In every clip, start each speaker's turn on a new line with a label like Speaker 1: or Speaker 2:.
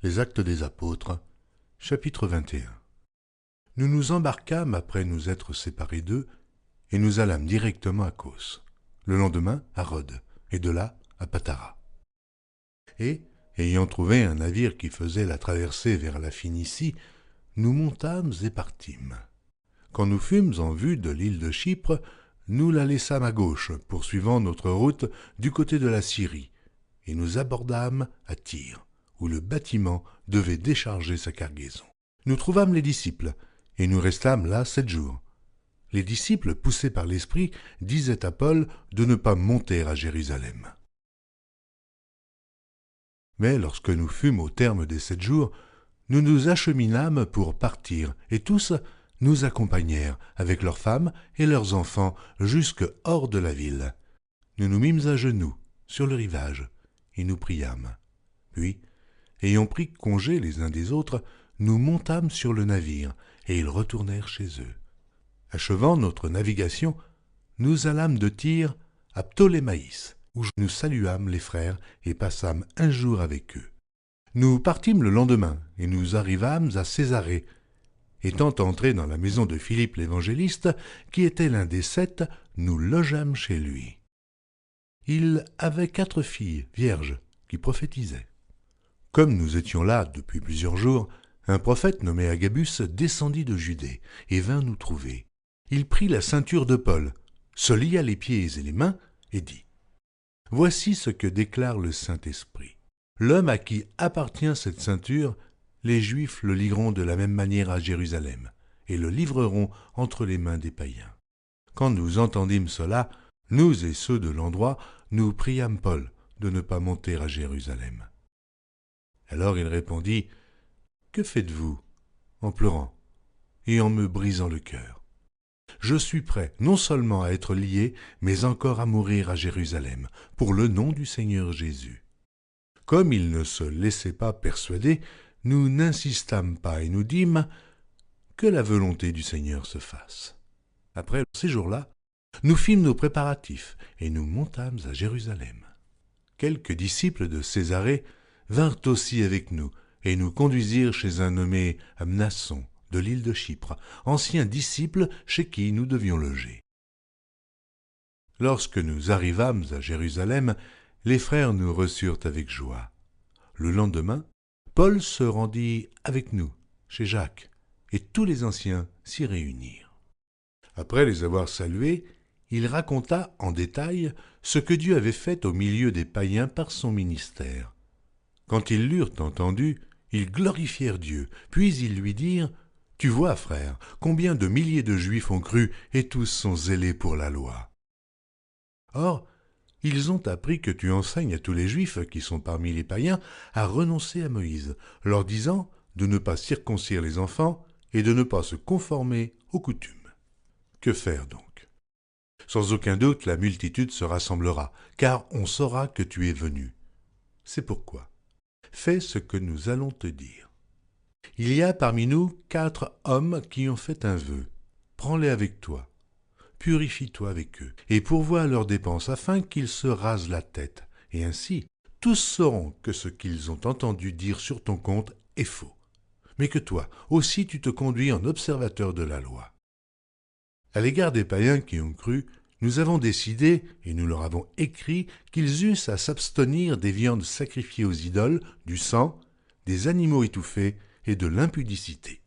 Speaker 1: Les Actes des Apôtres, chapitre 21. Nous nous embarquâmes après nous être séparés d'eux, et nous allâmes directement à Cos, le lendemain à Rhodes, et de là à Patara. Et, ayant trouvé un navire qui faisait la traversée vers la Phénicie, nous montâmes et partîmes. Quand nous fûmes en vue de l'île de Chypre, nous la laissâmes à gauche, poursuivant notre route du côté de la Syrie, et nous abordâmes à Tyr, où le bâtiment devait décharger sa cargaison. Nous trouvâmes les disciples, et nous restâmes là 7 jours. Les disciples, poussés par l'Esprit, disaient à Paul de ne pas monter à Jérusalem. Mais lorsque nous fûmes au terme des 7 jours, nous nous acheminâmes pour partir, et tous nous accompagnèrent, avec leurs femmes et leurs enfants, jusque hors de la ville. Nous nous mîmes à genoux, sur le rivage, et nous priâmes. Puis, ayant pris congé les uns des autres, nous montâmes sur le navire, et ils retournèrent chez eux. Achevant notre navigation, nous allâmes de Tyr à Ptolémaïs, où nous saluâmes les frères et passâmes un jour avec eux. Nous partîmes le lendemain, et nous arrivâmes à Césarée. Étant entrés dans la maison de Philippe l'évangéliste, qui était l'un des 7, nous logeâmes chez lui. Il avait 4 filles vierges qui prophétisaient. Comme nous étions là depuis plusieurs jours, un prophète nommé Agabus descendit de Judée et vint nous trouver. Il prit la ceinture de Paul, se lia les pieds et les mains et dit « Voici ce que déclare le Saint-Esprit. L'homme à qui appartient cette ceinture, les Juifs le lieront de la même manière à Jérusalem et le livreront entre les mains des païens. » Quand nous entendîmes cela, nous et ceux de l'endroit, nous priâmes Paul de ne pas monter à Jérusalem. Alors il répondit « Que faites-vous » en pleurant et en me brisant le cœur. Je suis prêt non seulement à être lié, mais encore à mourir à Jérusalem, pour le nom du Seigneur Jésus. Comme il ne se laissait pas persuader, nous n'insistâmes pas et nous dîmes « Que la volonté du Seigneur se fasse ». Après ces jours-là, nous fîmes nos préparatifs et nous montâmes à Jérusalem. Quelques disciples de Césarée vinrent aussi avec nous et nous conduisirent chez un nommé Mnason de l'île de Chypre, ancien disciple chez qui nous devions loger. Lorsque nous arrivâmes à Jérusalem, les frères nous reçurent avec joie. Le lendemain, Paul se rendit avec nous chez Jacques, et tous les anciens s'y réunirent. Après les avoir salués, il raconta en détail ce que Dieu avait fait au milieu des païens par son ministère. Quand ils l'eurent entendu, ils glorifièrent Dieu, puis ils lui dirent « Tu vois, frère, combien de milliers de Juifs ont cru et tous sont zélés pour la loi. Or, ils ont appris que tu enseignes à tous les Juifs qui sont parmi les païens à renoncer à Moïse, leur disant de ne pas circoncire les enfants et de ne pas se conformer aux coutumes. Que faire donc ? Sans aucun doute, la multitude se rassemblera, car on saura que tu es venu. C'est pourquoi, fais ce que nous allons te dire. Il y a parmi nous 4 hommes qui ont fait un vœu. Prends-les avec toi. Purifie-toi avec eux, et pourvois leurs dépenses afin qu'ils se rasent la tête. Et ainsi, tous sauront que ce qu'ils ont entendu dire sur ton compte est faux. Mais que toi aussi tu te conduis en observateur de la loi. À l'égard des païens qui ont cru, nous avons décidé, et nous leur avons écrit, qu'ils eussent à s'abstenir des viandes sacrifiées aux idoles, du sang, des animaux étouffés et de l'impudicité.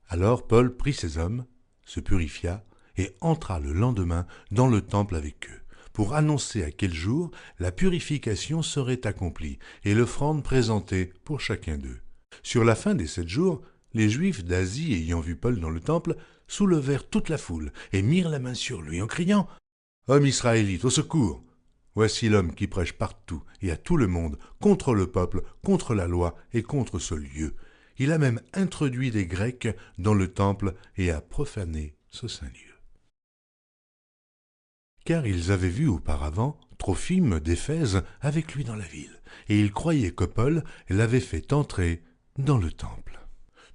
Speaker 1: Alors Paul prit ces hommes, se purifia, et entra le lendemain dans le temple avec eux, pour annoncer à quel jour la purification serait accomplie et l'offrande présentée pour chacun d'eux. Sur la fin des 7 jours, les Juifs d'Asie ayant vu Paul dans le temple, soulevèrent toute la foule et mirent la main sur lui en criant « Homme israélite, au secours ! Voici l'homme qui prêche partout et à tout le monde contre le peuple, contre la loi et contre ce lieu. Il a même introduit des Grecs dans le temple et a profané ce saint lieu. » Car ils avaient vu auparavant Trophime d'Éphèse avec lui dans la ville, et ils croyaient que Paul l'avait fait entrer dans le temple.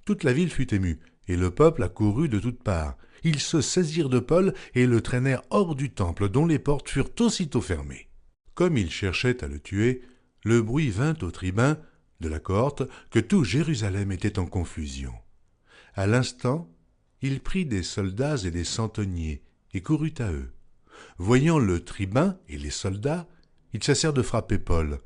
Speaker 1: Toute la ville fut émue, et le peuple accourut de toutes parts. Ils se saisirent de Paul et le traînèrent hors du temple, dont les portes furent aussitôt fermées. Comme ils cherchaient à le tuer, le bruit vint au tribun de la cohorte que tout Jérusalem était en confusion. À l'instant, il prit des soldats et des centeniers et courut à eux. Voyant le tribun et les soldats, ils cessèrent de frapper Paul.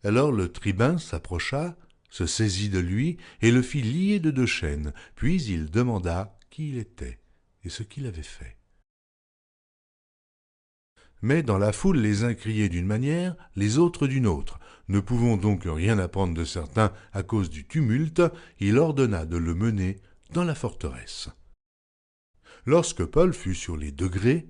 Speaker 1: Alors le tribun s'approcha, se saisit de lui et le fit lier de 2 chaînes, puis il demanda qui il était et ce qu'il avait fait. Mais dans la foule, les uns criaient d'une manière, les autres d'une autre. Ne pouvant donc rien apprendre de certains à cause du tumulte, il ordonna de le mener dans la forteresse. Lorsque Paul fut sur les degrés,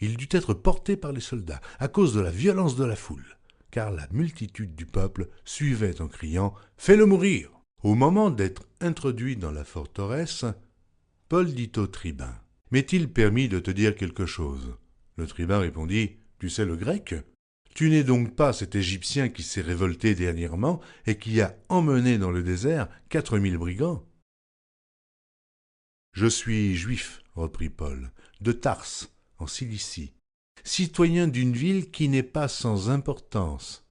Speaker 1: il dut être porté par les soldats à cause de la violence de la foule, car la multitude du peuple suivait en criant « Fais-le mourir !» Au moment d'être introduit dans la forteresse, Paul dit au tribun « M'est-il permis de te dire quelque chose ?» Le tribun répondit « Tu sais le grec ? Tu n'es donc pas cet Égyptien qui s'est révolté dernièrement et qui a emmené dans le désert 4000 brigands ?»« Je suis juif, reprit Paul, de Tarse, en Cilicie, citoyen d'une ville qui n'est pas sans importance.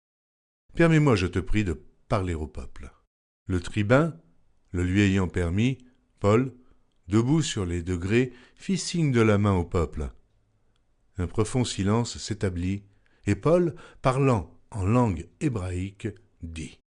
Speaker 1: Permets-moi, je te prie, de parler au peuple. » Le tribun, le lui ayant permis, Paul, debout sur les degrés, fit signe de la main au peuple. Un profond silence s'établit, et Paul, parlant en langue hébraïque, dit